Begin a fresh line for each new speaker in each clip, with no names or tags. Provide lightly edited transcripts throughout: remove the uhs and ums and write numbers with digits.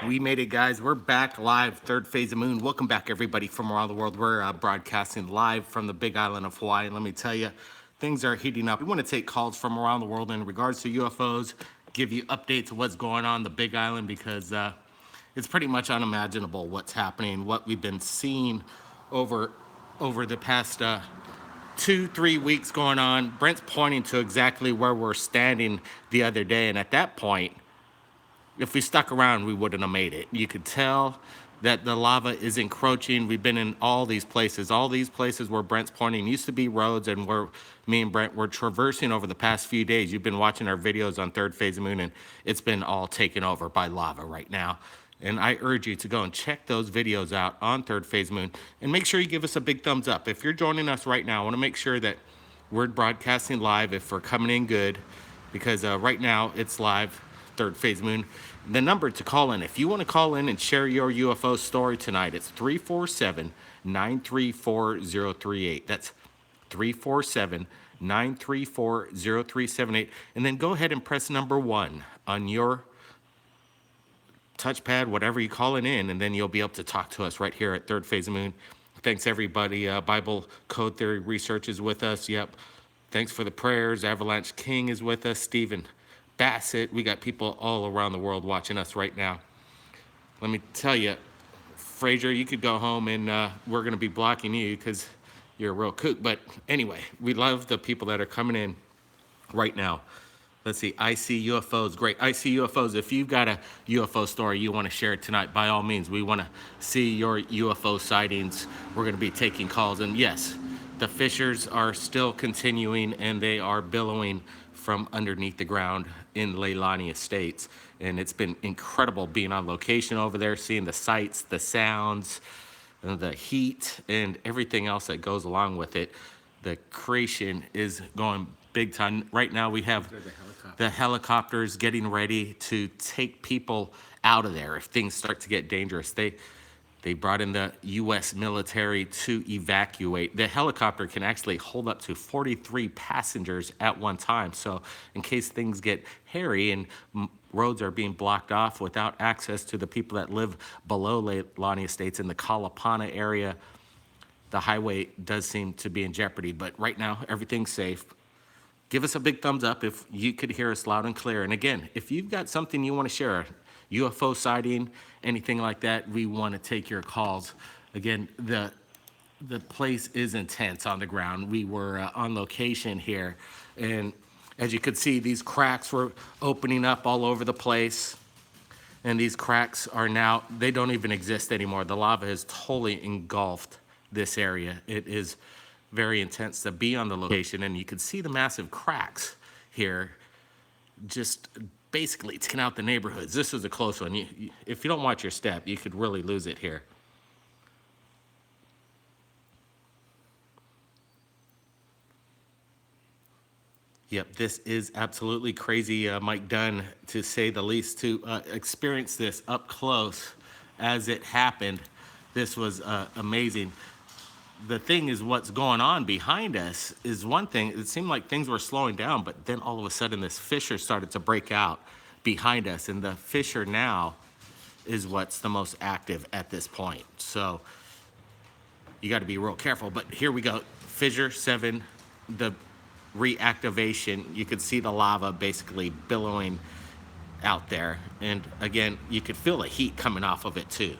We made it, guys. We're back live, third phase of moon. Welcome back, everybody from around the world. We're broadcasting live from the big island of Hawaii. And let me tell you, things are heating up. We want to take calls from around the world in regards to UFOs, give you updates of what's going on the big island because it's pretty much unimaginable what's happening, what we've been seeing over over the past 2, 3 weeks going on. Brent's pointing to exactly where we're standing the other day, and at that point, if we stuck around, we wouldn't have made it. You could tell that the lava is encroaching. We've been in all these places. All these places where Brent's pointing used to be roads, and where me and Brent were traversing over the past few days. You've been watching our videos on third phase of moon, and it's been all taken over by lava right now. And I urge you to go and check those videos out on third phase moon, and make sure you give us a big thumbs up. If you're joining us right now, I want to make sure that we're broadcasting live if we're coming in good, because right now it's live, third phase moon. The number to call in, if you want to call in and share your UFO story tonight, it's 347-934-0378. That's 347-934-0378. And then go ahead and press number 1 on your touchpad, whatever you call it in, and then you'll be able to talk to us right here at Third Phase of Moon. Thanks, everybody. Bible Code Theory Research is with us. Yep. Thanks for the prayers. Avalanche King is with us. Stephen Bassett. We got people all around the world watching us right now. Let me tell you, Frazier, you could go home and we're going to be blocking you because you're a real kook. But anyway, we love the people that are coming in right now. Let's see, I see UFOs. Great. I see UFOs. If you've got a UFO story you want to share tonight, by all means, we want to see your UFO sightings. We're going to be taking calls. And yes, the fissures are still continuing and they are billowing from underneath the ground in Leilani Estates. And it's been incredible being on location over there, seeing the sights, the sounds, the heat, and everything else that goes along with it. The creation is going big time. Right now we have the helicopters getting ready to take people out of there if things start to get dangerous. They brought in the U.S. military to evacuate. The helicopter can actually hold up to 43 passengers at one time. So in case things get hairy and roads are being blocked off without access to the people that live below Leilani Estates in the Kalapana area, the highway does seem to be in jeopardy. But right now, everything's safe. Give us a big thumbs up if you could hear us loud and clear. And again, if you've got something you want to share, UFO sighting, anything like that, we want to take your calls. Again, the place is intense on the ground. We were on location here, and as you could see, these cracks were opening up all over the place. And these cracks are now, they don't even exist anymore. The lava has totally engulfed this area. It is very intense to be on the location, and you can see the massive cracks here just basically taking out the neighborhoods. This is a close one. If you don't watch your step, you could really lose it here. Yep, this is absolutely crazy, Mike Dunn, to say the least. To experience this up close as it happened, this was amazing. The thing is, what's going on behind us is one thing. It seemed like things were slowing down, but then all of a sudden this fissure started to break out behind us, and the fissure now is what's the most active at this point. So you got to be real careful. But here we go, fissure 7, the reactivation. You could see the lava basically billowing out there, and again, you could feel the heat coming off of it too.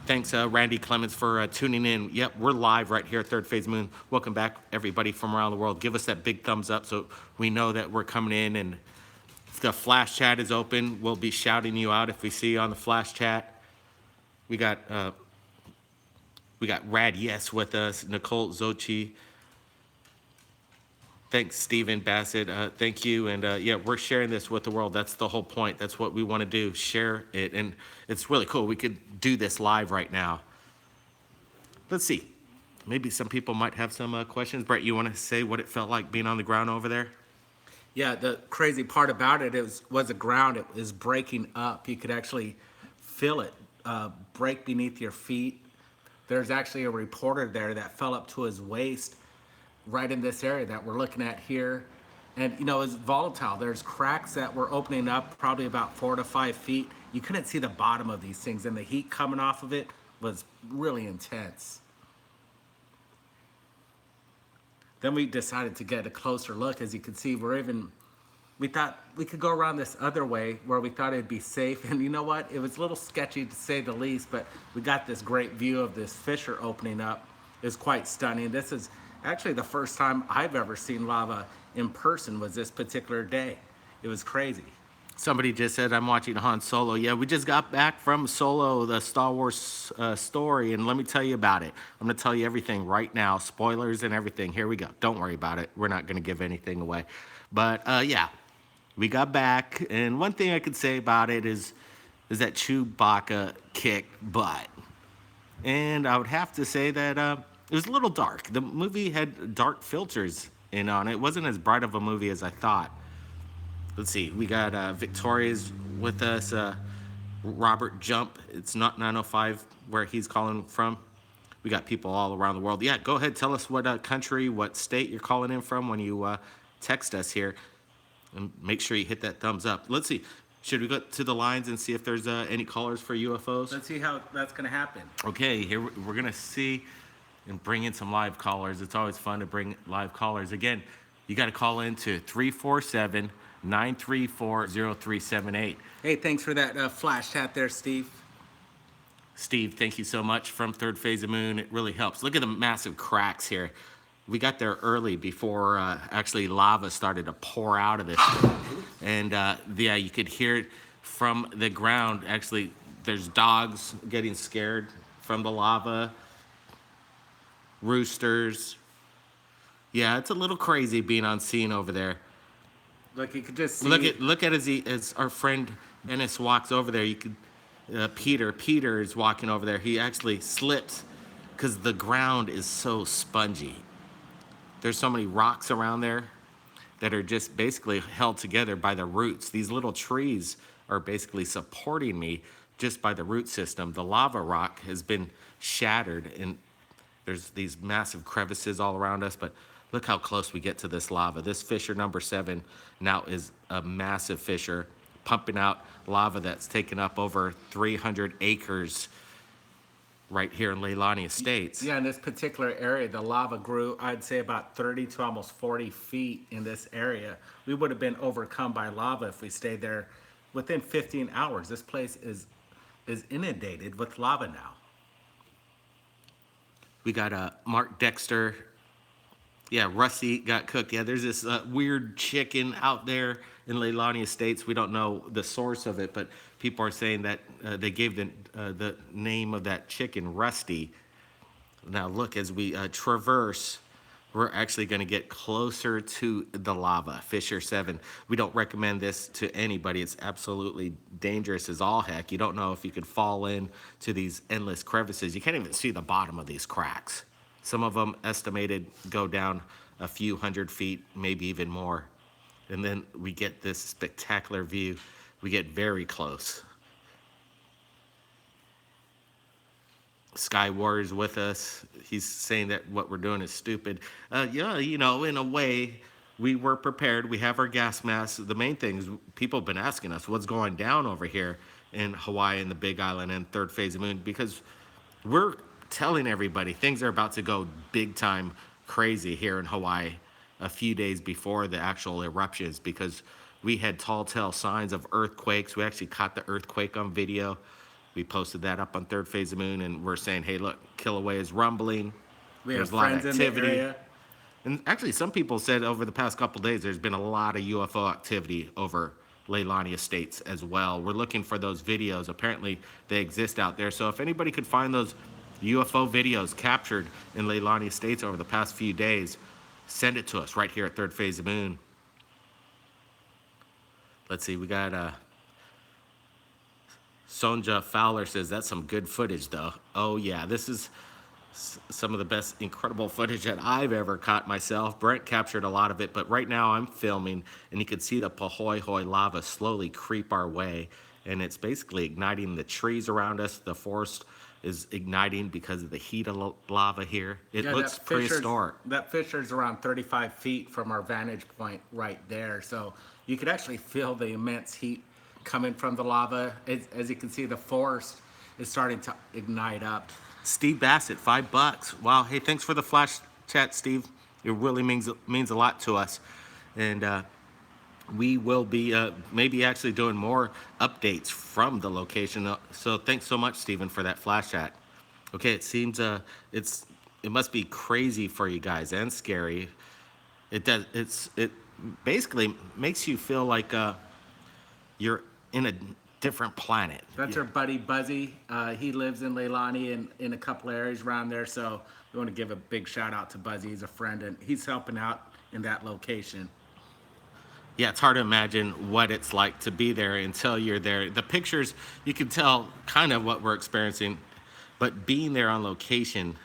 Thanks, Randy Clemens, for tuning in. Yep, we're live right here at Third Phase Moon. Welcome back, everybody from around the world. Give us that big thumbs up so we know that we're coming in. And if the flash chat is open, we'll be shouting you out if we see you on the flash chat. We got Rad Yes with us, Nicole Zochi. Thanks, Stephen Bassett. Thank you. And yeah, we're sharing this with the world. That's the whole point. That's what we want to do, share it. And it's really cool. We could do this live right now. Let's see. Maybe some people might have some questions. Brett, you want to say what it felt like being on the ground over there?
Yeah, the crazy part about it was the ground. It was breaking up. You could actually feel it break beneath your feet. There's actually a reporter there that fell up to his waist right in this area that we're looking at here. And you know, it's volatile. There's cracks that were opening up probably about 4 to 5 feet. You couldn't see the bottom of these things, and the heat coming off of it was really intense. Then we decided to get a closer look. As you can see, we thought we could go around this other way where we thought it'd be safe. And you know what? It was a little sketchy to say the least, but we got this great view of this fissure opening up. It's quite stunning. This is actually the first time I've ever seen lava in person was this particular day. It was crazy.
Somebody just said, I'm watching Han Solo. Yeah, we just got back from Solo, the Star Wars story, and let me tell you about it. I'm going to tell you everything right now, spoilers and everything. Here we go. Don't worry about it. We're not going to give anything away. But yeah, we got back, and one thing I could say about it is that Chewbacca kicked butt. And I would have to say that it was a little dark. The movie had dark filters in on it. It wasn't as bright of a movie as I thought. Let's see, we got Victoria's with us, Robert Jump. It's not 905 where he's calling from. We got people all around the world. Yeah, go ahead, tell us what country, what state you're calling in from when you text us here. And make sure you hit that thumbs up. Let's see, should we go to the lines and see if there's any callers for UFOs?
Let's see how that's going to happen.
Okay, here we're going to see and bring in some live callers. It's always fun to bring live callers. Again, you got to call in to 347 934 0378.
Hey, thanks for that flash chat there, Steve.
Steve, thank you so much from Third Phase of Moon. It really helps. Look at the massive cracks here. We got there early before actually lava started to pour out of this. And yeah, you could hear it from the ground. Actually, there's dogs getting scared from the lava, roosters. Yeah, it's a little crazy being on scene over there.
Look, you could just see.
Look at as our friend Ennis walks over there. You could Peter is walking over there. He actually slips because the ground is so spongy. There's so many rocks around there that are just basically held together by the roots. These little trees are basically supporting me just by the root system. The lava rock has been shattered, and there's these massive crevices all around us, but look how close we get to this lava. This fissure number 7 now is a massive fissure, pumping out lava that's taken up over 300 acres right here in Leilani Estates.
Yeah, in this particular area, the lava grew, I'd say, about 30 to almost 40 feet in this area. We would have been overcome by lava if we stayed there within 15 hours. This place is inundated with lava now.
We got Mark Dexter. Yeah, Rusty got cooked. Yeah, there's this weird chicken out there in Leilani Estates. We don't know the source of it, but people are saying that they gave the name of that chicken Rusty. Now look, as we traverse, we're actually going to get closer to the lava, Fissure 7. We don't recommend this to anybody. It's absolutely dangerous as all heck. You don't know if you could fall in to these endless crevices. You can't even see the bottom of these cracks. Some of them estimated go down a few hundred feet, maybe even more. And then we get this spectacular view. We get very close. Sky Warrior's with us. He's saying that what we're doing is stupid. Yeah, you know, in a way, we were prepared. We have our gas masks. The main thing is people have been asking us what's going down over here in Hawaii and the Big Island and Third Phase of Moon, because we're telling everybody things are about to go big time crazy here in Hawaii a few days before the actual eruptions, because we had tall tale signs of earthquakes. We actually caught the earthquake on video. We posted that up on Third Phase of Moon, and we're saying, hey, look, Kilauea is rumbling.
We
There's
have
a lot of
friends in the
activity.
area.
And actually, some people said over the past couple days, there's been a lot of UFO activity over Leilani Estates as well. We're looking for those videos. Apparently, they exist out there. So if anybody could find those UFO videos captured in Leilani Estates over the past few days, send it to us right here at Third Phase of Moon. Let's see, we got Sonja Fowler says, that's some good footage, though. Oh, yeah, this is some of the best incredible footage that I've ever caught myself. Brent captured a lot of it, but right now I'm filming, and you can see the Pahoehoe lava slowly creep our way, and it's basically igniting the trees around us, the forest is igniting because of the heat of lava here. It
Yeah,
looks prehistoric.
that fissure's around 35 feet from our vantage point right there. So you could actually feel the immense heat coming from the lava. As you can see, the forest is starting to ignite up.
Steve Bassett, $5. Wow. Hey, thanks for the flash chat, Steve. It really means a lot to us, and we will be maybe actually doing more updates from the location. So thanks so much, Stephen, for that flash chat. Okay, it seems it's it must be crazy for you guys and scary. It does. It basically makes you feel like you're in a different planet.
That's our buddy Buzzy. He lives in Leilani and in a couple areas around there. So we want to give a big shout out to Buzzy. He's a friend and he's helping out in that location.
Yeah, it's hard to imagine what it's like to be there until you're there. The pictures, you can tell kind of what we're experiencing, but being there on location,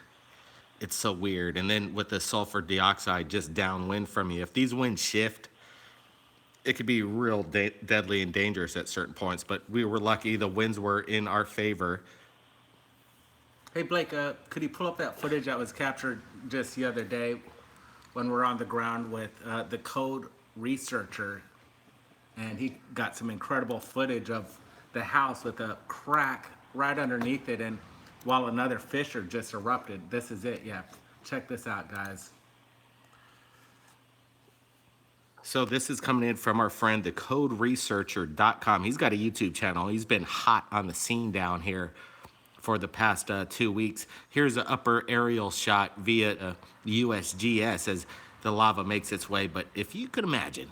it's so weird. And then with the sulfur dioxide just downwind from you, if these winds shift, it could be real deadly and dangerous at certain points. But we were lucky; the winds were in our favor.
Hey Blake, could you pull up that footage that was captured just the other day when we're on the ground with the code researcher, and he got some incredible footage of the house with a crack right underneath it, and while another fissure just erupted. This is it. Yeah, check this out, guys.
So this is coming in from our friend, thecoderesearcher.com. He's got a YouTube channel. He's been hot on the scene down here for the past 2 weeks. Here's an upper aerial shot via USGS as the lava makes its way. But if you could imagine,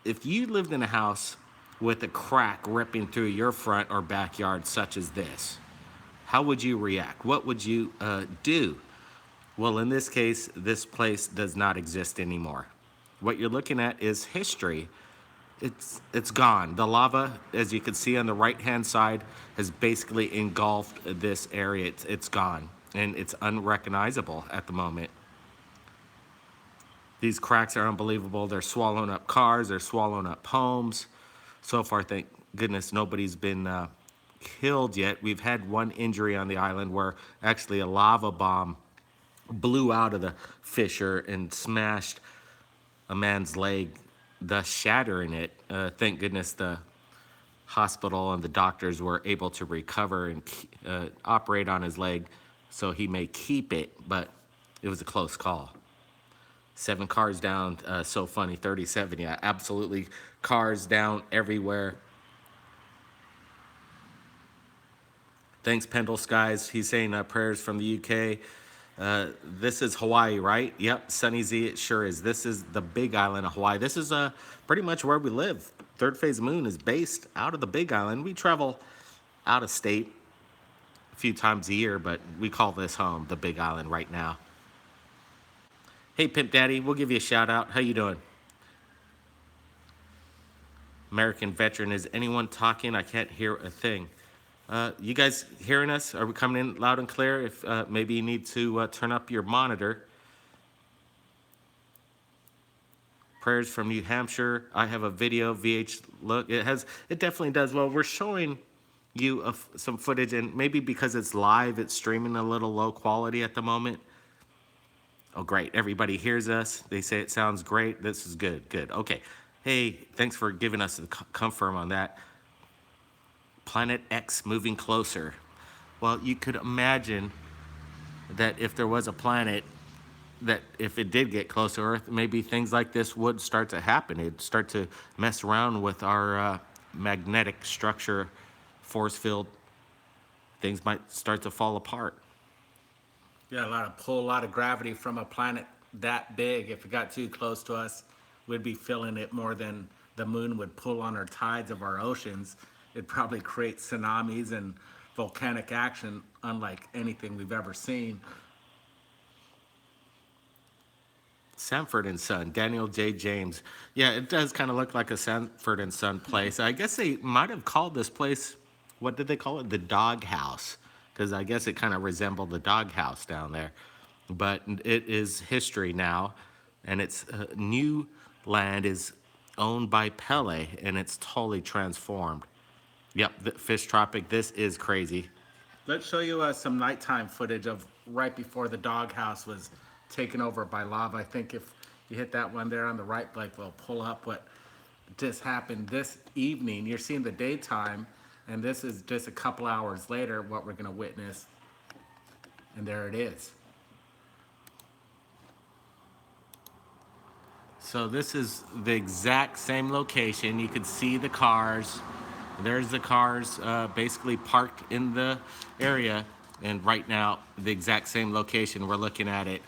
if you lived in a house with a crack ripping through your front or backyard such as this, how would you react? What would you do? Well, in this case, this place does not exist anymore. What you're looking at is history. It's gone. The lava, as you can see on the right-hand side, has basically engulfed this area. It's gone, and it's unrecognizable at the moment. These cracks are unbelievable. They're swallowing up cars. They're swallowing up homes. So far, thank goodness, nobody's been killed yet. We've had one injury on the island where actually a lava bomb blew out of the fissure and smashed a man's leg, thus shattering it. Thank goodness the hospital and the doctors were able to recover and operate on his leg so he may keep it, but it was a close call. 7 cars down, so funny, 37, yeah, absolutely. Cars down everywhere. Thanks, Pendle Skies. He's saying prayers from the UK. This is Hawaii, right? Yep, Sunny Z, it sure is. This is the big island of Hawaii. This is pretty much where we live. Third Phase Moon is based out of the big island. We travel out of state a few times a year, but we call this home, the big island right now. Hey, Pimp Daddy, we'll give you a shout out. How you doing? American veteran, is anyone talking? I can't hear a thing. You guys hearing us? Are we coming in loud and clear? If maybe you need to turn up your monitor. Prayers from New Hampshire. I have a video, VH look. It definitely does. Well, we're showing you some footage, and maybe because it's live, it's streaming a little low quality at the moment. Oh, great. Everybody hears us. They say it sounds great. This is good. Good. Okay. Hey, thanks for giving us the confirm on that. Planet X moving closer. Well, you could imagine that if there was a planet, that if it did get close to Earth, maybe things like this would start to happen. It'd start to mess around with our magnetic structure, force field. Things might start to fall apart.
Yeah, a lot of gravity from a planet that big. If it got too close to us, we'd be feeling it more than the moon would pull on our tides of our oceans. It'd probably create tsunamis and volcanic action unlike anything we've ever seen.
Sanford and Son, Daniel J. James. Yeah, it does kind of look like a Sanford and Son place. I guess they might have called this place, what did they call it? The Dog House, because I guess it kind of resembled the dog house down there. But it is history now, and its new land is owned by Pele, and it's totally transformed. Yep, the Fish Tropic, this is crazy.
Let's show you some nighttime footage of right before the doghouse was taken over by lava. I think if you hit that one there on the right, Blake, will pull up what just happened this evening. You're seeing the daytime, and this is just a couple hours later what we're going to witness. And there it is.
So this is the exact same location. You could see the cars. There's the cars basically parked in the area. And right now, the exact same location. We're looking at it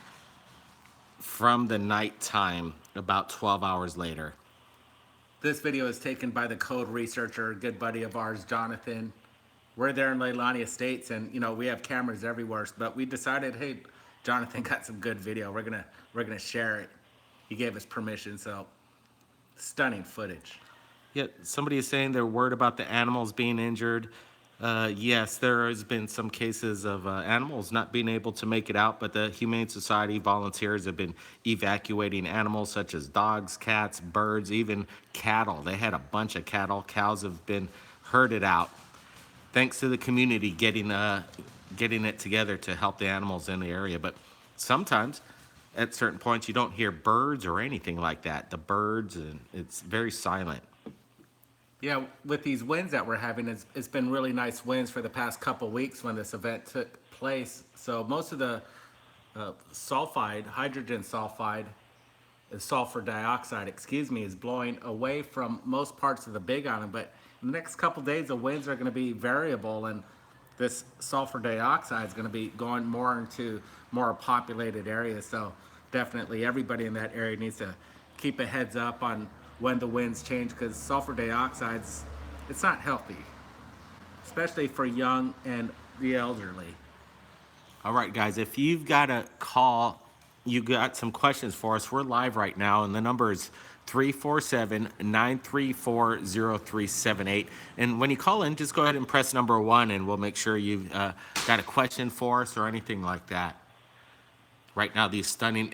from the nighttime, about 12 hours later.
This video is taken by the code researcher, a good buddy of ours, Jonathan. We're there in Leilani Estates, and we have cameras everywhere. But we decided, hey, Jonathan got some good video. We're gonna share it. He gave us permission, so stunning footage.
Yeah, somebody is saying they're worried about the animals being injured. Yes, there has been some cases of animals not being able to make it out, but the Humane Society volunteers have been evacuating animals such as dogs, cats, birds, even cattle. They had a bunch of cattle. Cows have been herded out. Thanks to the community getting it together to help the animals in the area. But sometimes, at certain points, you don't hear birds or anything like that. The birds, and it's very silent.
Yeah, with these winds that we're having, it's been really nice winds for the past couple weeks when this event took place. So most of the hydrogen sulfide, sulfur dioxide, excuse me, is blowing away from most parts of the Big Island. But in the next couple days, the winds are going to be variable, and this sulfur dioxide is going to be going more into more populated areas. So definitely everybody in that area needs to keep a heads up on when the winds change, because sulfur dioxide's, it's not healthy, especially for young and the elderly.
All right, guys, if you've got a call, you got some questions for us, we're live right now, and the number is 347-934-0378. And when you call in, just go ahead and press number 1, and we'll make sure you've got a question for us or anything like that. Right now, these stunning...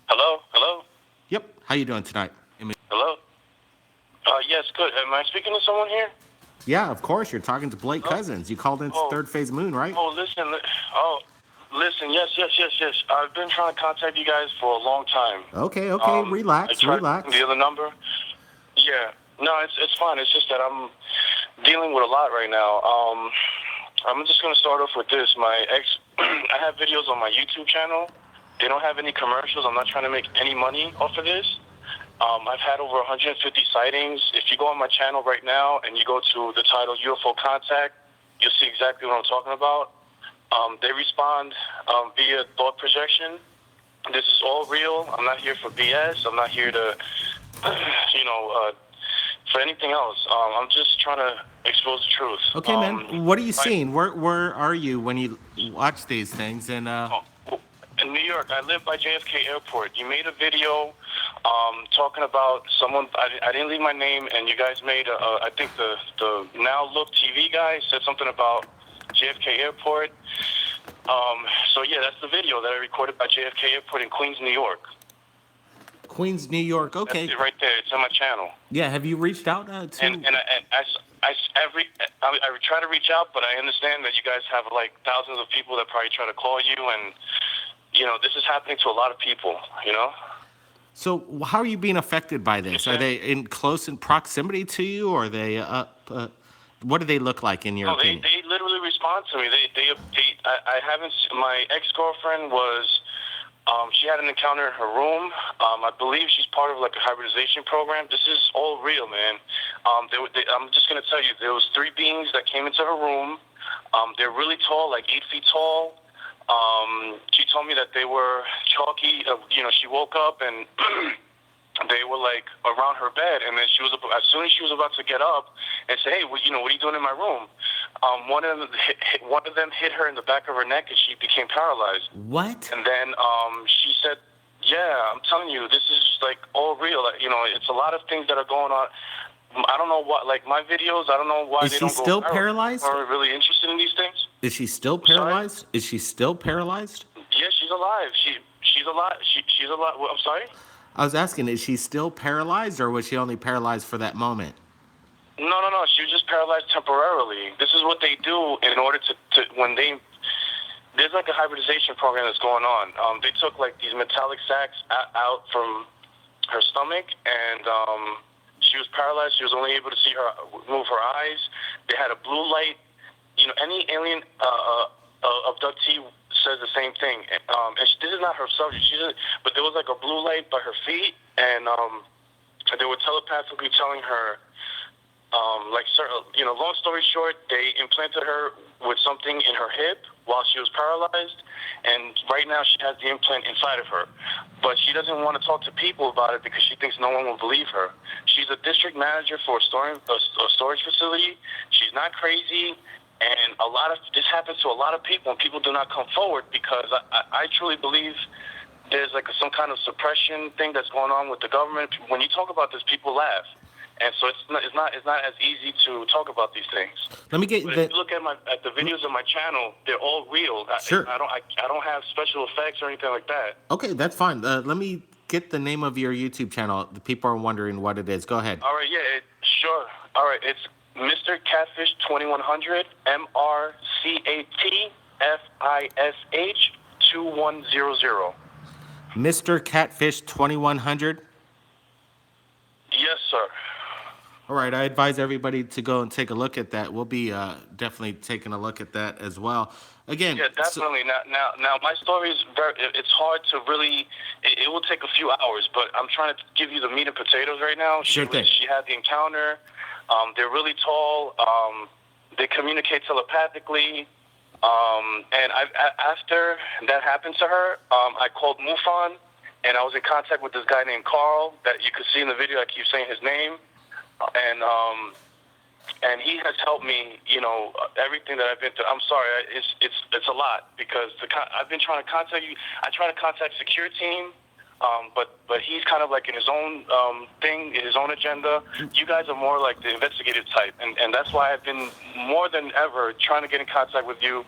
Hello, hello,
Yep, how you doing tonight?
hello. Yes, good. Am I speaking to someone here?
Yeah, of course, you're talking to Blake Cousins. You called in
Oh.
Third Phase Moon, right?
Oh, listen. Listen. Yes. I've been trying to contact you guys for a long time.
Okay,
I
relax.
tried the other number. Yeah. No, it's fine. It's just that I'm dealing with a lot right now. I'm just gonna start off with this. My ex, I have videos on my YouTube channel. They don't have any commercials. I'm not trying to make any money off of this. I've had over 150 sightings. If you go on my channel right now and you go to the title UFO Contact, you'll see exactly what I'm talking about. They respond via thought projection. This is all real. I'm not here for BS. I'm not here to, for anything else. I'm just trying to expose the truth.
Okay, man. What are you seeing? Where are you when you watch these things? And
in New York, I live by JFK Airport. You made a video talking about someone. I didn't leave my name, and you guys made. I think the Now Look TV guy said something about JFK Airport. So yeah, that's the video that I recorded by JFK Airport in Queens, New York.
Queens, New York. Okay.
That's it right there. It's on my channel.
Yeah. Have you reached out to?
I try to reach out, but I understand that you guys have like thousands of people that probably try to call you, and this is happening to a lot of people.
So how are you being affected by this? Are they in close proximity to you, or are they what do they look like in your opinion?
They literally respond to me. I haven't. My ex-girlfriend was. She had an encounter in her room. I believe she's part of like a hybridization program. This is all real, man. I'm just gonna tell you, there was 3 beings that came into her room. They're really tall, like 8 feet tall. She told me that they were chalky. She woke up and they were like around her bed, and then as soon as she was about to get up and say, "Hey, what are you doing in my room?" One of them hit her in the back of her neck, and she became paralyzed.
What?
And then she said, "Yeah, I'm telling you, this is like all real. It's a lot of things that are going on. I don't know what, like my videos. I don't know why they don't go viral.
Is she still paralyzed?
Are really interested in these things?
Is she still paralyzed?
Sorry?
Is she still paralyzed?
Yeah, she's alive. She's alive. She's alive. I'm sorry.
I was asking, is she still paralyzed, or was she only paralyzed for that moment?
No. She was just paralyzed temporarily. This is what they do in order to when they there's like a hybridization program that's going on. They took like these metallic sacks out from her stomach, and she was paralyzed. She was only able to see her move her eyes. They had a blue light. You know, any alien abductee says the same thing. This is not her subject. But there was like a blue light by her feet, and they were telepathically telling her, long story short, they implanted her with something in her hip while she was paralyzed, and right now she has the implant inside of her. But she doesn't want to talk to people about it because she thinks no one will believe her. She's a district manager for a storage facility. She's not crazy. And this happens to a lot of people, and people do not come forward because I truly believe there's like some kind of suppression thing that's going on with the government. When you talk about this, people laugh, and so it's not as easy to talk about these things.
Let me get
But if you look at the videos on my channel, they're all real.
Sure.
I don't have special effects or anything like that.
Okay, that's fine. Let me get the name of your YouTube channel. The people are wondering what it is. Go ahead.
All right, yeah, sure. All right, it's Mr. Catfish 2100, MrCatFish 2100.
Mr. Catfish 2100.
Yes, sir.
All right, I advise everybody to go and take a look at that. We'll be definitely taking a look at that as well. Again,
Yeah, definitely. Now, my story is it's hard to really. It will take a few hours, but I'm trying to give you the meat and potatoes right now.
Sure thing.
She had the encounter. They're really tall. They communicate telepathically. And after that happened to her, I called MUFON, and I was in contact with this guy named Carl that you could see in the video. I keep saying his name, and he has helped me. You know, everything that I've been through. I'm sorry, it's a lot because I've been trying to contact you. I try to contact Secure Team. But he's kind of like in his own thing, in his own agenda. You guys are more like the investigative type, and that's why I've been more than ever trying to get in contact with you,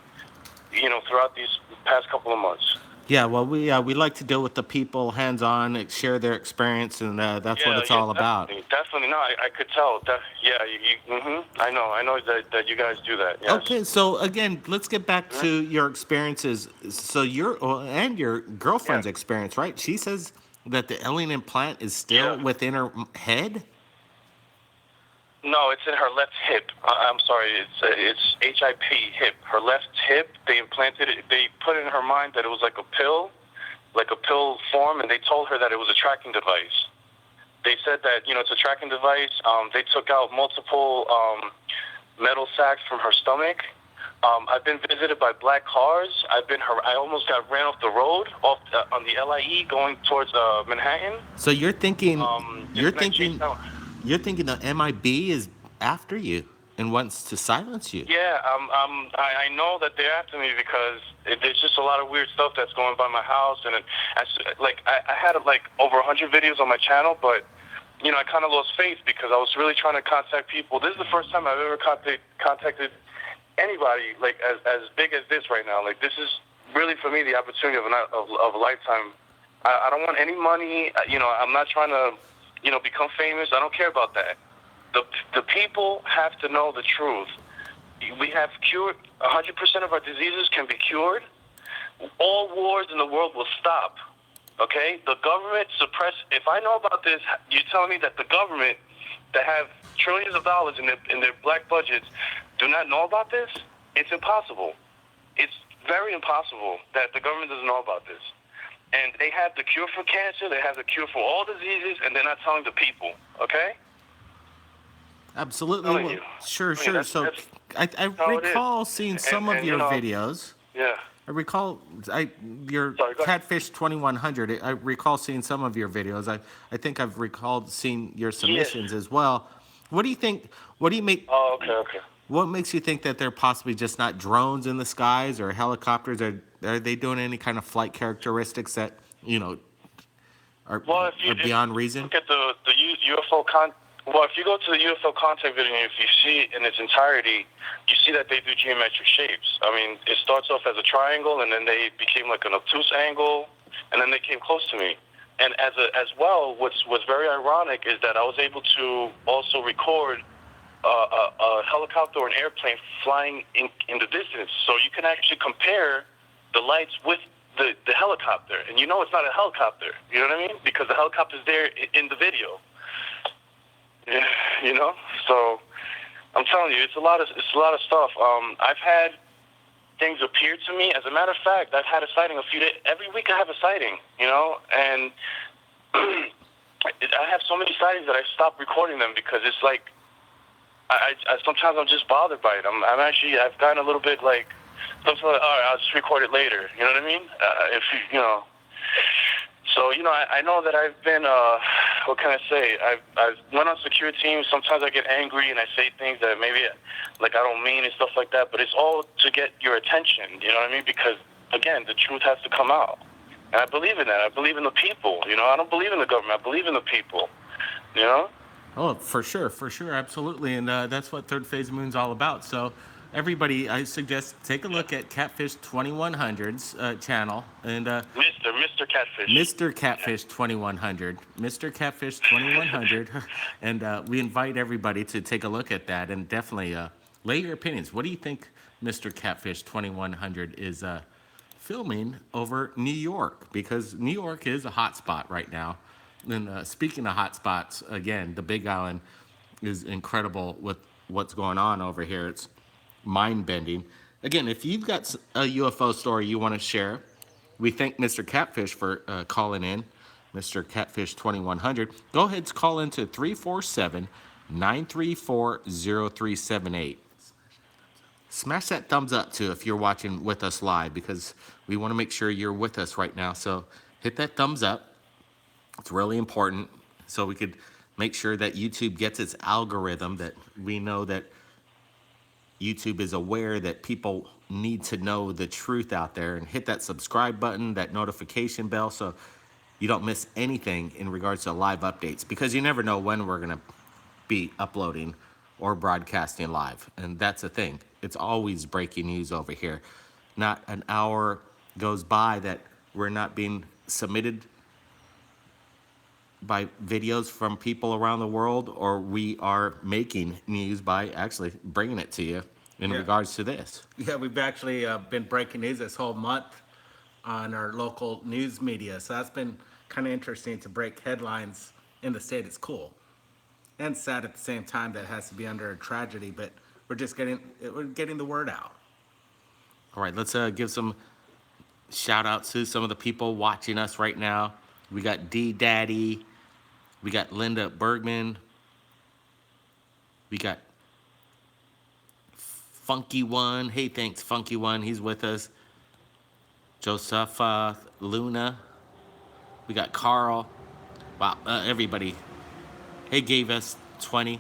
throughout these past couple of months.
yeah, well, we like to deal with the people hands-on, share their experience, and that's what it's all about.
Definitely. No, I could tell. I know that you guys do that. Yes.
Okay, so again, let's get back to your experiences. So and your girlfriend's experience, right? She says that the alien implant is still within her head.
No, it's in her left hip. I'm sorry, it's HIP hip. Her left hip. They implanted it. They put in her mind that it was like a pill form, and they told her that it was a tracking device. They said that it's a tracking device. They took out multiple metal sacks from her stomach. I've been visited by black cars. I almost got ran off the road on the LIE going towards Manhattan.
So you're thinking the MIB is after you and wants to silence you.
Yeah, I know that they're after me because there's just a lot of weird stuff that's going by my house, and I had like over 100 videos on my channel, but I kind of lost faith because I was really trying to contact people. This is the first time I've ever contacted anybody like as big as this right now. Like, this is really for me the opportunity of a lifetime. I don't want any money. I'm not trying to become famous. I don't care about that. The people have to know the truth. We have cured 100% of our diseases can be cured. All wars in the world will stop. Okay? The government if I know about this, you're telling me that the government that have trillions of dollars in their black budgets do not know about this? It's impossible. It's very impossible that the government doesn't know about this. And they have the cure for cancer, they have the cure for all diseases, and they're not telling the people, okay?
Absolutely. Well, sure. So I recall seeing some of your videos.
Yeah.
I recall your Catfish 2100. I recall seeing some of your videos. I think I've recalled seeing your submissions as well. What do you think? What do you make?
Oh, okay.
What makes you think that they're possibly just not drones in the skies or helicopters? Are they doing any kind of flight characteristics that are beyond reason?
Look at the UFO if you go to the UFO contact video, if you see it in its entirety, you see that they do geometric shapes. I mean, it starts off as a triangle, and then they became like an obtuse angle, and then they came close to me. And as well, what's very ironic is that I was able to also record a helicopter or an airplane flying in the distance. So you can actually compare the lights with the helicopter, and you know it's not a helicopter. You know what I mean? Because the helicopter's there in the video. Yeah, you know. So I'm telling you, it's a lot of stuff. I've had things appear to me. As a matter of fact, I've had a sighting a few days. Every week I have a sighting. You know, and I have so many sightings that I stopped recording them because it's like I sometimes I'm just bothered by it. I've gotten a little bit like sometimes all right, I'll just record it later. You know what I mean? If you know. So, you know, I know that I've been, what can I say? I've went on security teams. Sometimes I get angry and I say things that maybe, like, I don't mean and stuff like that. But it's all to get your attention, you know what I mean? Because, again, the truth has to come out. And I believe in that. I believe in the people, you know? I don't believe in the government. I believe in the people, you know?
Oh, for sure, absolutely, and that's what Third Phase Moon's all about. So, everybody, I suggest take a look at Catfish 2100's channel and
Mr. Catfish.
Mr. Catfish 2100, Mr. Catfish 2100, and we invite everybody to take a look at that and definitely lay your opinions. What do you think Mr. Catfish 2100 is filming over New York? Because New York is a hot spot right now. And speaking of hot spots, again, the Big Island is incredible with what's going on over here. It's mind-bending. Again, if you've got a UFO story you want to share, we thank Mr. Catfish for calling in, Mr. Catfish 2100. Go ahead and call into 347-934-0378. Smash that thumbs up, too, if you're watching with us live, because we want to make sure you're with us right now. So hit that thumbs up. It's really important so we could make sure that YouTube gets its algorithm, that we know that YouTube is aware that people need to know the truth out there, and hit that subscribe button, that notification bell, so you don't miss anything in regards to live updates, because you never know when we're going to be uploading or broadcasting live. And that's the thing. It's always breaking news over here. Not an hour goes by that we're not being submitted by videos from people around the world, or we are making news by actually bringing it to you in regards to this.
Yeah, we've actually been breaking news this whole month on our local news media. So that's been kind of interesting to break headlines in the state. It's cool and sad at the same time that it has to be under a tragedy, but we're getting the word out.
All right, let's give some shout outs to some of the people watching us right now. We got D Daddy, we got Linda Bergman, we got Funky One. Hey, thanks, Funky One. He's with us. Josepha, Luna. We got Carl. Wow, everybody. Hey, gave us 20.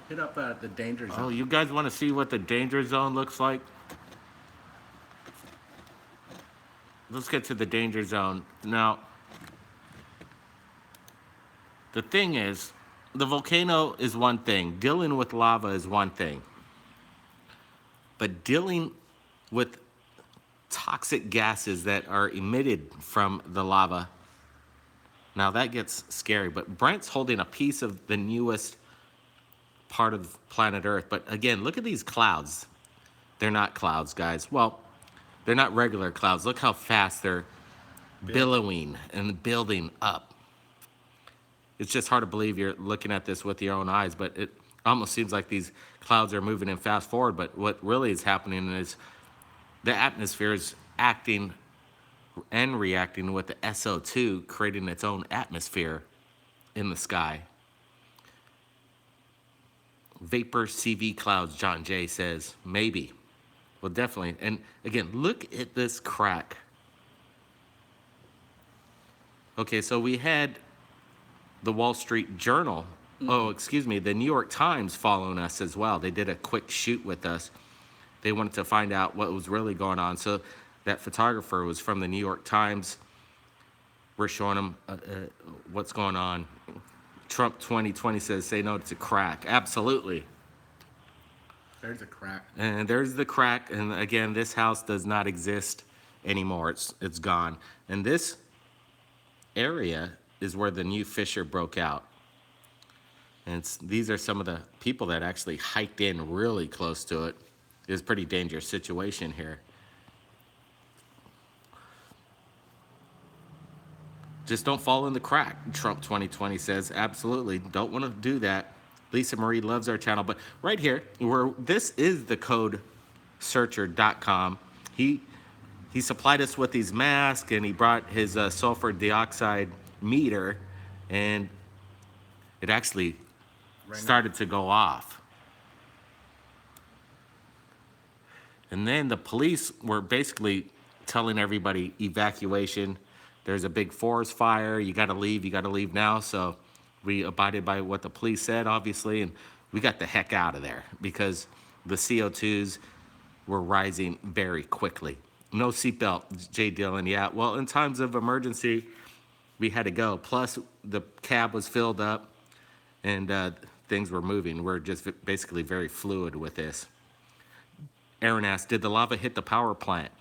Hit up the danger zone.
Oh, you guys want to see what the danger zone looks like? Let's get to the danger zone. Now, the thing is, the volcano is one thing. Dealing with lava is one thing. But dealing with toxic gases that are emitted from the lava, now that gets scary. But Brent's holding a piece of the newest part of planet Earth. But again, look at these clouds. They're not clouds, guys. Well, they're not regular clouds. Look how fast they're billowing and building up. It's just hard to believe you're looking at this with your own eyes, but it almost seems like these clouds are moving in fast forward. But what really is happening is the atmosphere is acting and reacting with the SO2, creating its own atmosphere in the sky. Vapor CV clouds, John Jay says. Maybe. Well, definitely. And again, look at this crack. Okay, so we had the Wall Street Journal, the New York Times following us as well. They did a quick shoot with us. They wanted to find out what was really going on. So that photographer was from the New York Times. We're showing them what's going on. Trump 2020 says, say no to crack. Absolutely.
There's a crack.
And there's the crack. And again, this house does not exist anymore. It's gone. And this area is where the new fissure broke out. And these are some of the people that actually hiked in really close to it. It's a pretty dangerous situation here. Just don't fall in the crack, Trump 2020 says. Absolutely. Don't want to do that. Lisa Marie loves our channel. But right here, where this is the code searcher.com. He supplied us with these masks, and he brought his sulfur dioxide meter, and it actually started to go off. And then the police were basically telling everybody evacuation. There's a big forest fire. You got to leave now. So we abided by what the police said, obviously, and we got the heck out of there because the CO2s were rising very quickly. No seatbelt, Jay Dillon. Yeah, well, in times of emergency, we had to go. Plus, the cab was filled up and things were moving. We're just basically very fluid with this. Aaron asked, did the lava hit the power plant?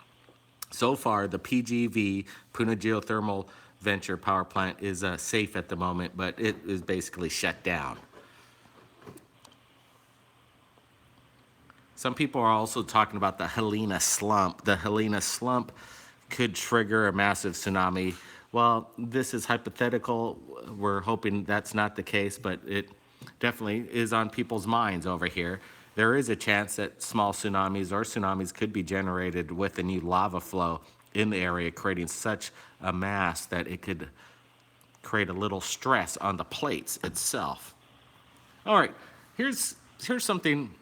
So far, the PGV, Puna Geothermal Venture power plant, is safe at the moment, but it is basically shut down. Some people are also talking about the Helena slump. The Helena slump could trigger a massive tsunami. Well, this is hypothetical. We're hoping that's not the case, but it definitely is on people's minds over here. There is a chance that small tsunamis or tsunamis could be generated with a new lava flow in the area, creating such a mass that it could create a little stress on the plates itself. All right, here's something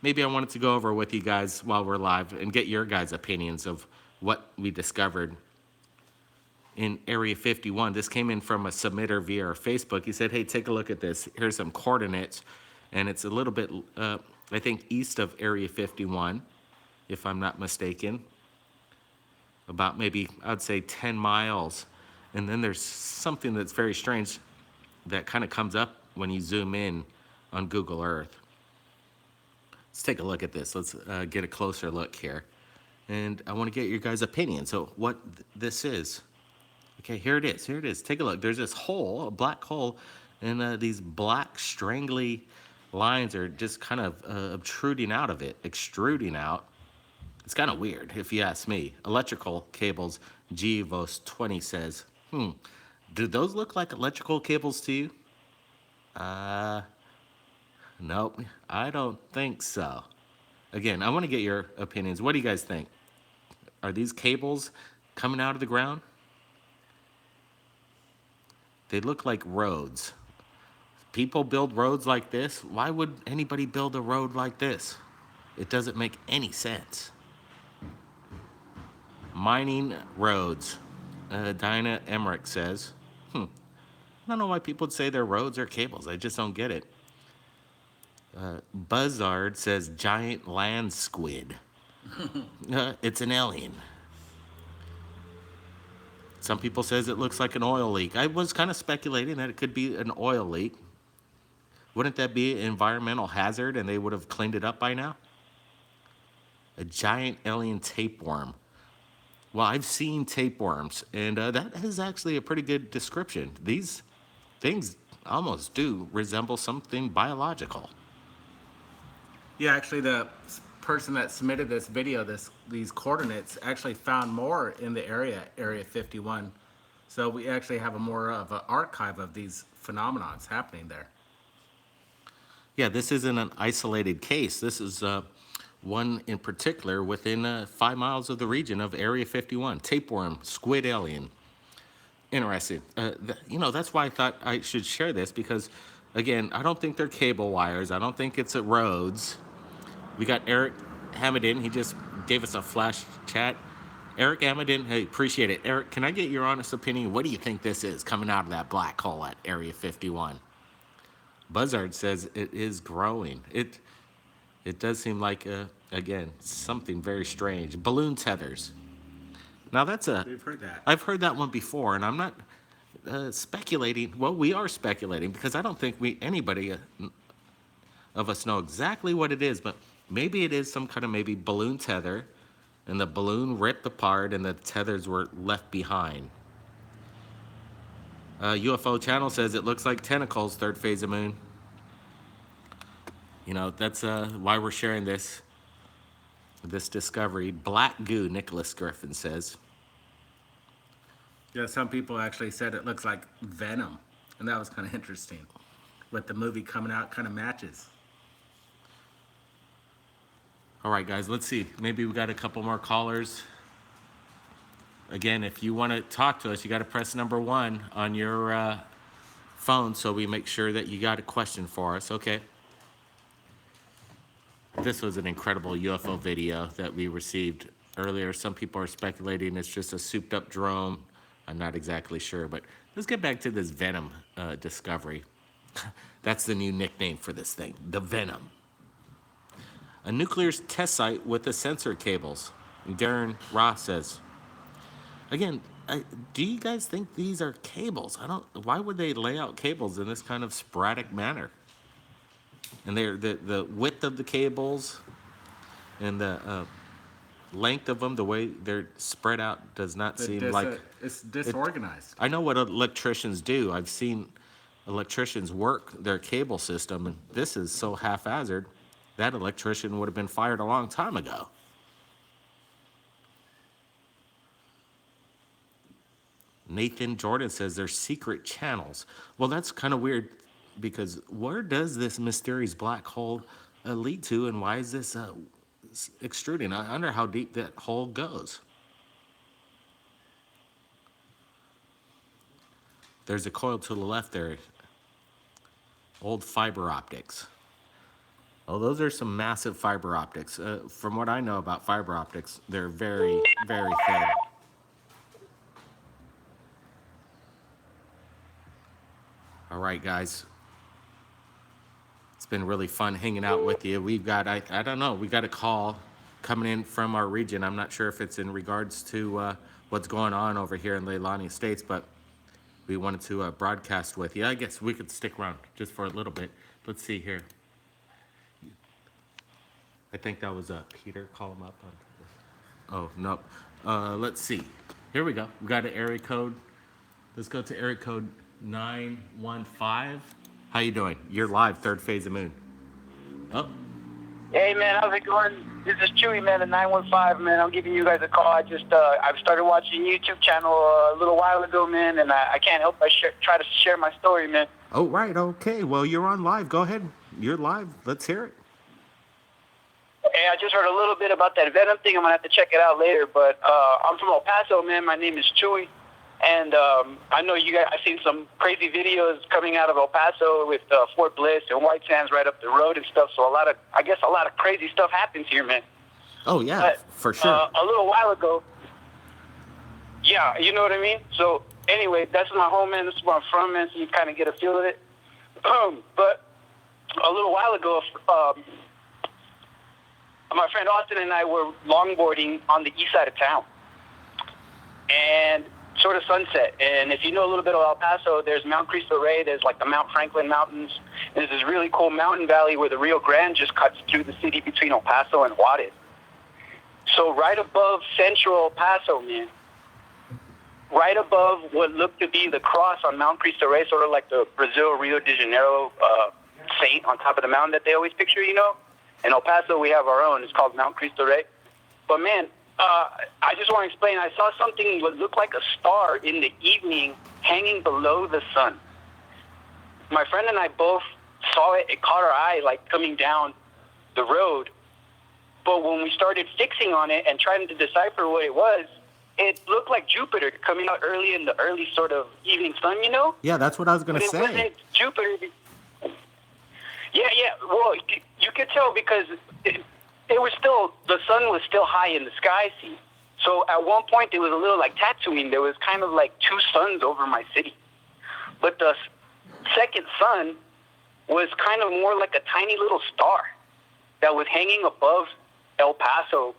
maybe I wanted to go over with you guys while we're live and get your guys' opinions of what we discovered in Area 51. This came in from a submitter via our Facebook. He said, hey, take a look at this. Here's some coordinates, and it's a little bit, I think, east of Area 51, if I'm not mistaken. About maybe, I'd say 10 miles. And then there's something that's very strange that kind of comes up when you zoom in on Google Earth. Let's take a look at this. Let's get a closer look here. And I want to get your guys' opinion. So what this is. Okay, here it is. Here it is. Take a look. There's this hole, a black hole, and these black strangly lines are just kind of obtruding out of it, extruding out. It's kind of weird, if you ask me. Electrical cables, GVOS20 says, do those look like electrical cables to you? Nope, I don't think so. Again, I want to get your opinions. What do you guys think? Are these cables coming out of the ground? They look like roads. People build roads like this. Why would anybody build a road like this? It doesn't make any sense. Mining roads. Dinah Emmerich says, I don't know why people would say they're roads or cables. I just don't get it. Buzzard says giant land squid. It's an alien. Some people says it looks like an oil leak. I was kind of speculating that it could be an oil leak. Wouldn't that be an environmental hazard and they would have cleaned it up by now? A giant alien tapeworm. Well, I've seen tapeworms, and that is actually a pretty good description. These things almost do resemble something biological.
Yeah, actually, the person that submitted this video, these coordinates, actually found more in the area 51. So we actually have a more of an archive of these phenomenons happening there.
Yeah, this isn't an isolated case. This is one in particular within 5 miles of the region of Area 51. Tapeworm, squid alien. Interesting. That's why I thought I should share this because, again, I don't think they're cable wires. I don't think it's at roads. We got Eric Hamadin. He just gave us a flash chat. Eric Hamadin, hey, appreciate it. Eric, can I get your honest opinion? What do you think this is coming out of that black hole at Area 51? Buzzard says it is growing. It does seem like, again, something very strange. Balloon tethers. Now
We've heard that.
I've heard that one before, and I'm not speculating. Well, we are speculating because I don't think anybody of us know exactly what it is, but maybe it is some kind of maybe balloon tether, and the balloon ripped apart and the tethers were left behind. UFO channel says it looks like tentacles, third phase of moon. You know, that's why we're sharing this discovery. Black goo, Nicholas Griffin says.
Yeah, some people actually said it looks like Venom, and that was kind of interesting. With the movie coming out, kind of matches.
All right, guys, let's see. Maybe we got a couple more callers. Again, if you want to talk to us, you got to press number 1 on your phone so we make sure that you got a question for us. Okay. This was an incredible UFO video that we received earlier. Some people are speculating it's just a souped up drone. I'm not exactly sure, but let's get back to this Venom discovery. That's the new nickname for this thing, the Venom. A nuclear test site with the sensor cables. Darren Ross says, again, do you guys think these are cables? Why would they lay out cables in this kind of sporadic manner? And they're the width of the cables and the length of them, the way they're spread out, does not seem like
it's disorganized.
I know what electricians do. I've seen electricians work their cable system, and this is so haphazard. That electrician would have been fired a long time ago. Nathan Jordan says there's secret channels. Well, that's kind of weird because where does this mysterious black hole lead to, and why is this extruding? I wonder how deep that hole goes. There's a coil to the left there. Old fiber optics. Oh, those are some massive fiber optics. From what I know about fiber optics, they're very, very thin. All right, guys. It's been really fun hanging out with you. We've got, I don't know, we got a call coming in from our region. I'm not sure if it's in regards to what's going on over here in Leilani Estates, but we wanted to broadcast with you. I guess we could stick around just for a little bit. Let's see here. I think that was Peter. Call him up. Oh, no. Let's see. Here we go. We got an area code. Let's go to area code 915. How you doing? You're live, third phase of moon. Oh.
Hey man, how's it going? This is Chewy man at 915 man. I'm giving you guys a call. I've started watching YouTube channel a little while ago, man, and I can't help but try to share my story, man.
Oh right, okay. Well, you're on live. Go ahead. You're live. Let's hear it.
Hey, I just heard a little bit about that Venom thing. I'm gonna have to check it out later. But I'm from El Paso, man. My name is Chewy. And I know you guys, I've seen some crazy videos coming out of El Paso with Fort Bliss and White Sands right up the road and stuff. So I guess a lot of crazy stuff happens here, man.
Oh, yeah,
but,
for sure.
A little while ago, yeah, you know what I mean? So anyway, that's my home, man. This is where I'm from, man, so you kind of get a feel of it. But a little while ago, my friend Austin and I were longboarding on the east side of town. And sort of sunset, and if you know a little bit of El Paso, there's Mount Cristo Rey, there's like the Mount Franklin Mountains, and there's this really cool mountain valley where the Rio Grande just cuts through the city between El Paso and Juarez. So right above central El Paso, man, right above what looked to be the cross on Mount Cristo Rey, sort of like the Brazil Rio de Janeiro saint on top of the mountain that they always picture, you know? In El Paso, we have our own. It's called Mount Cristo Rey. But man, I just want to explain, I saw something that looked like a star in the evening hanging below the sun. My friend and I both saw it. It caught our eye, like, coming down the road. But when we started fixing on it and trying to decipher what it was, it looked like Jupiter coming out early in the early sort of evening sun, you know?
Yeah, that's what I was going to say.
It wasn't Jupiter. Yeah. Well, you could tell because it was still, the sun was still high in the sky, see. So at one point it was a little like Tatooine. There was kind of like two suns over my city. But the second sun was kind of more like a tiny little star that was hanging above El Paso,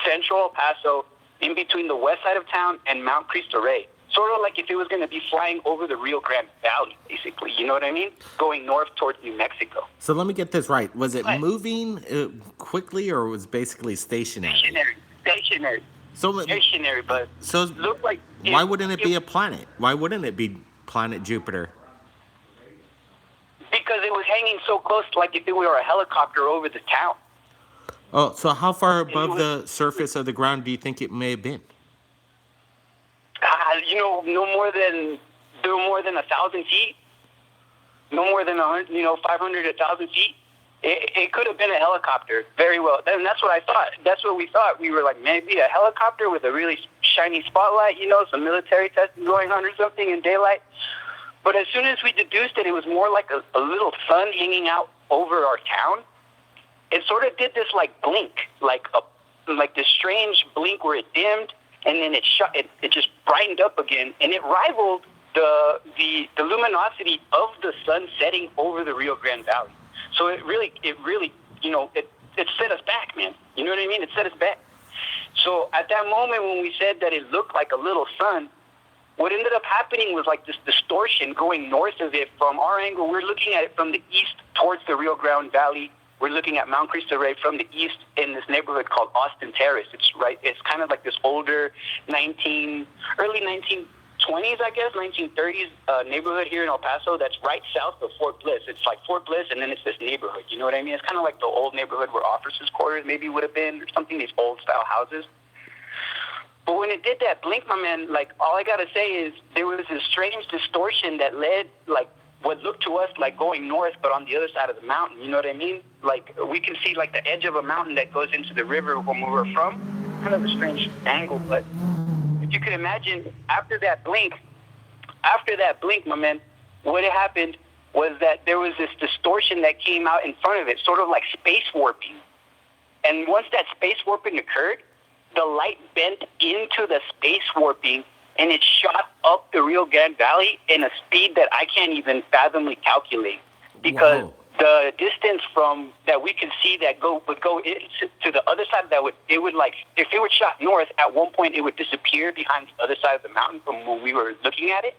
central El Paso, in between the west side of town and Mount Cristo Rey. Sort of like if it was going to be flying over the Rio Grande Valley, basically. You know what I mean? Going north towards New Mexico.
So let me get this right. Was it moving quickly, or was it basically stationary?
Stationary.
So
Stationary, but
so
it looked like...
Why wouldn't it be a planet? Why wouldn't it be planet Jupiter?
Because because it was hanging so close, like if it were a helicopter over the town.
Oh, so how far above
was-
the surface of the ground do you think it may have been?
No more than 1,000 feet. No more than 100, 500, 1,000 feet. It could have been a helicopter, very well. And that's what I thought. That's what we thought. We were like, maybe a helicopter with a really shiny spotlight, some military testing going on or something in daylight. But as soon as we deduced it, it was more like a little sun hanging out over our town. It sort of did this like blink, like this strange blink where it dimmed and then it just brightened up again, and it rivaled the luminosity of the sun setting over the Rio Grande Valley. So it really, it set us back, man. You know what I mean? It set us back. So at that moment when we said that it looked like a little sun, what ended up happening was like this distortion going north of it from our angle. We're looking at it from the east towards the Rio Grande Valley. We're looking at Mount Cristo Rey from the east in this neighborhood called Austin Terrace. It's kind of like this older early 1920s, I guess, 1930s neighborhood here in El Paso that's right south of Fort Bliss. It's like Fort Bliss, and then it's this neighborhood. You know what I mean? It's kind of like the old neighborhood where officers' quarters maybe would have been or something, these old-style houses. But when it did that blink, my man, like, all I got to say is there was this strange distortion that led, like, what looked to us like going north, but on the other side of the mountain. You know what I mean? Like, we can see, like, the edge of a mountain that goes into the river from where we're from. Kind of a strange angle, but if you could imagine, after that blink, my man, what had happened was that there was this distortion that came out in front of it, sort of like space warping. And once that space warping occurred, the light bent into the space warping, and it shot up the Rio Grande Valley in a speed that I can't even fathomly calculate, because the distance from that we could see that would go into to the other side, it would like, if it were shot north, at one point it would disappear behind the other side of the mountain from when we were looking at it.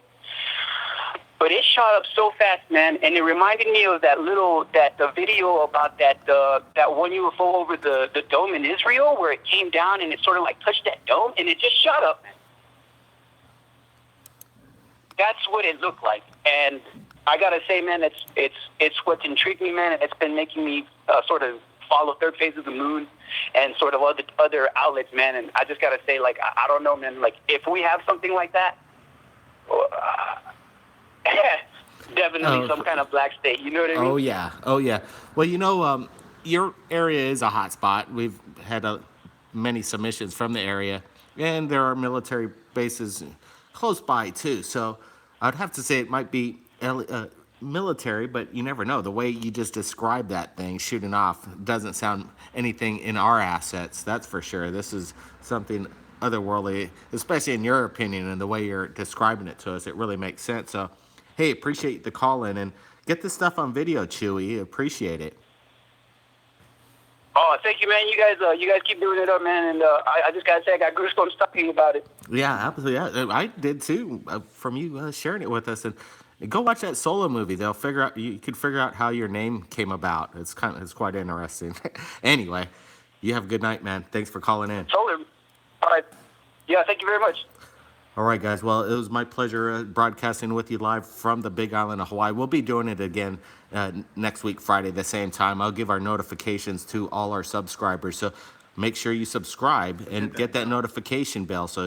But it shot up so fast, man, and it reminded me of the video about that one UFO over the dome in Israel, where it came down and it sort of like touched that dome and it just shot up, man. That's what it looked like, and I gotta say, man, it's what's intrigued me, man. It's been making me sort of follow Third Phase of the Moon and sort of other outlets, man. And I just gotta say, like, I don't know, man. Like, if we have something like that, definitely some kind of black state. You know what I mean?
Oh yeah. Well, your area is a hot spot. We've had many submissions from the area, and there are military bases close by too. So I'd have to say it might be military, but you never know. The way you just described that thing shooting off doesn't sound anything in our assets, that's for sure. This is something otherworldly, especially in your opinion and the way you're describing it to us. It really makes sense. So, hey, appreciate the call in, and get this stuff on video, Chewy. Appreciate it.
Oh, thank you, man. You guys keep doing it up, man. And I just gotta say, I got goosebumps talking about it.
Yeah, absolutely. Yeah, I did too. From you sharing it with us, and go watch that Solo movie. They'll figure out. You could figure out how your name came about. It's quite interesting. Anyway, you have a good night, man. Thanks for calling in.
Solar. All right. Yeah, thank you very much.
All right, guys. Well, it was my pleasure broadcasting with you live from the Big Island of Hawaii. We'll be doing it again next week, Friday, the same time. I'll give our notifications to all our subscribers. So make sure you subscribe and get that notification bell so